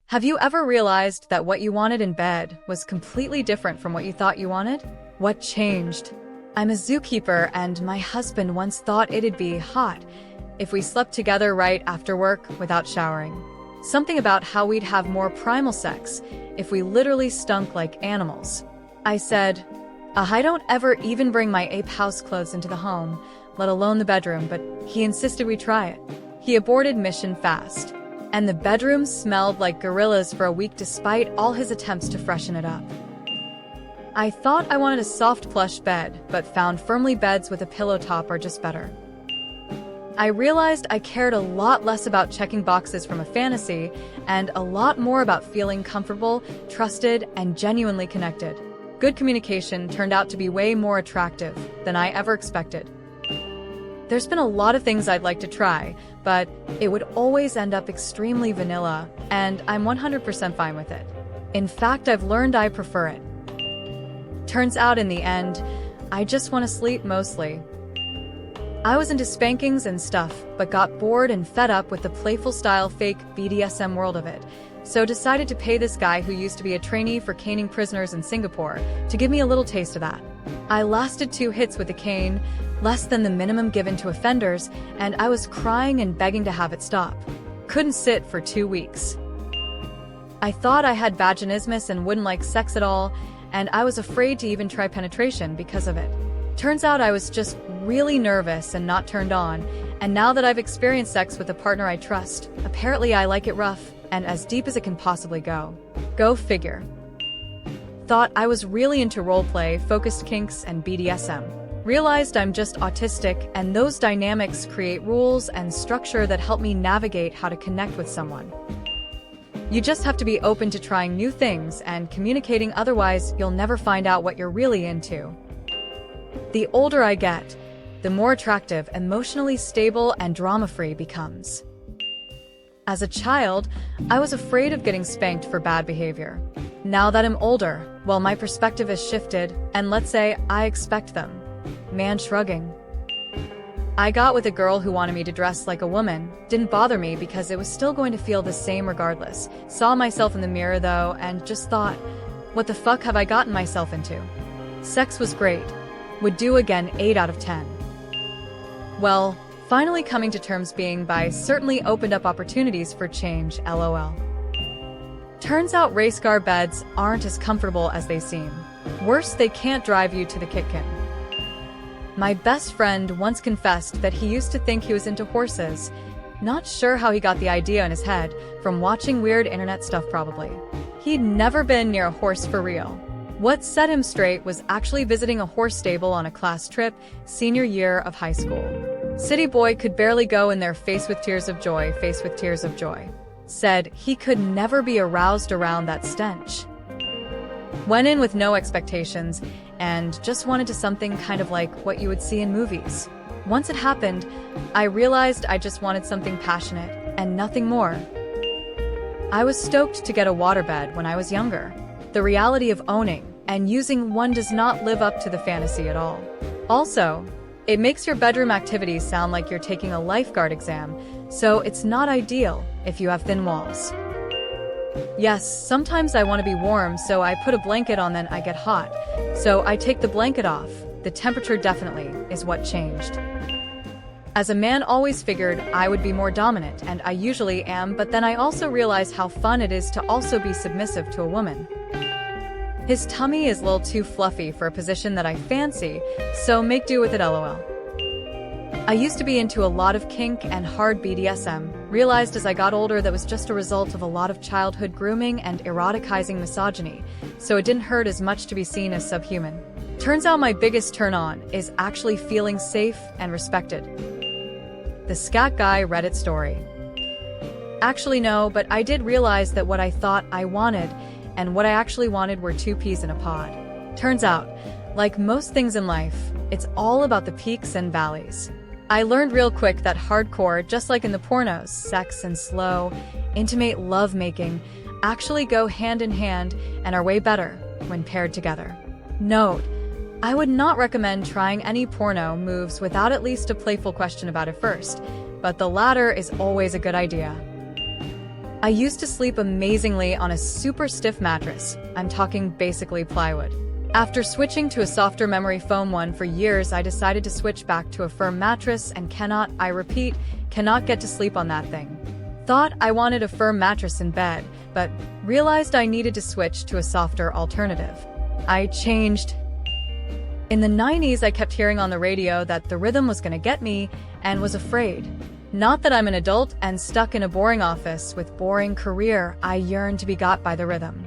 Have you ever realized that what you wanted in bed was completely different from what you thought you wanted? What changed? I'm a zookeeper, and my husband once thought it'd be hot if we slept together right after work without showering. Something about how we'd have more primal sex if we literally stunk like animals. I said, I don't ever even bring my ape house clothes into the home, let alone the bedroom, but he insisted we try it. He aborted mission fast, and the bedroom smelled like gorillas for a week despite all his attempts to freshen it up. I thought I wanted a soft plush bed, but found firmly beds with a pillow top are just better. I realized I cared a lot less about checking boxes from a fantasy and a lot more about feeling comfortable, trusted, and genuinely connected. Good communication turned out to be way more attractive than I ever expected. There's been a lot of things I'd like to try, but it would always end up extremely vanilla, and I'm 100% fine with it. In fact, I've learned I prefer it. Turns out in the end, I just want to sleep mostly. I was into spankings and stuff, but got bored and fed up with the playful style fake BDSM world of it, so decided to pay this guy who used to be a trainee for caning prisoners in Singapore to give me a little taste of that. I lasted 2 hits with the cane, less than the minimum given to offenders, and I was crying and begging to have it stop. Couldn't sit for 2 weeks. I thought I had vaginismus and wouldn't like sex at all, and I was afraid to even try penetration because of it. Turns out I was just really nervous and not turned on, and now that I've experienced sex with a partner I trust, apparently I like it rough and as deep as it can possibly go. Go figure. Thought I was really into roleplay, focused kinks, and BDSM. Realized I'm just autistic, and those dynamics create rules and structure that help me navigate how to connect with someone. You just have to be open to trying new things and communicating, otherwise you'll never find out what you're really into. The older I get, the more attractive, emotionally stable, and drama-free becomes. As a child, I was afraid of getting spanked for bad behavior. Now that I'm older, well, my perspective has shifted, and let's say I expect them. Man shrugging. I got with a girl who wanted me to dress like a woman. Didn't bother me because it was still going to feel the same regardless. Saw myself in the mirror though, and just thought, what the fuck have I gotten myself into? Sex was great. Would do again 8 out of 10. Well, finally coming to terms being bi certainly opened up opportunities for change, lol. Turns out race car beds aren't as comfortable as they seem. Worse, they can't drive you to the kitchen. My best friend once confessed that he used to think he was into horses. Not sure how he got the idea in his head, from watching weird internet stuff probably. He'd never been near a horse for real. What set him straight was actually visiting a horse stable on a class trip senior year of high school. City boy could barely go in there, face with tears of joy. Said he could never be aroused around that stench. Went in with no expectations and just wanted to something kind of like what you would see in movies. Once it happened, I realized I just wanted something passionate and nothing more. I was stoked to get a waterbed when I was younger. The reality of owning and using one does not live up to the fantasy at all. Also, it makes your bedroom activities sound like you're taking a lifeguard exam, so it's not ideal if you have thin walls. Yes, sometimes I want to be warm, so I put a blanket on, then I get hot. So I take the blanket off. The temperature definitely is what changed. As a man, always figured I would be more dominant, and I usually am, but then I also realize how fun it is to also be submissive to a woman. His tummy is a little too fluffy for a position that I fancy, so make do with it, lol. I used to be into a lot of kink and hard BDSM, realized as I got older that was just a result of a lot of childhood grooming and eroticizing misogyny, so it didn't hurt as much to be seen as subhuman. Turns out my biggest turn-on is actually feeling safe and respected. The scat guy Reddit story. Actually no, but I did realize that what I thought I wanted and what I actually wanted were 2 peas in a pod. Turns out, like most things in life, it's all about the peaks and valleys. I learned real quick that hardcore, just like in the pornos, sex and slow, intimate lovemaking actually go hand in hand and are way better when paired together. Note, I would not recommend trying any porno moves without at least a playful question about it first, but the latter is always a good idea. I used to sleep amazingly on a super stiff mattress. I'm talking basically plywood. After switching to a softer memory foam one for years, I decided to switch back to a firm mattress and I repeat, cannot get to sleep on that thing. Thought I wanted a firm mattress in bed, but realized I needed to switch to a softer alternative. I changed. In the 90s, I kept hearing on the radio that the rhythm was gonna get me and was afraid. Not that I'm an adult and stuck in a boring office with boring career, I yearn to be got by the rhythm.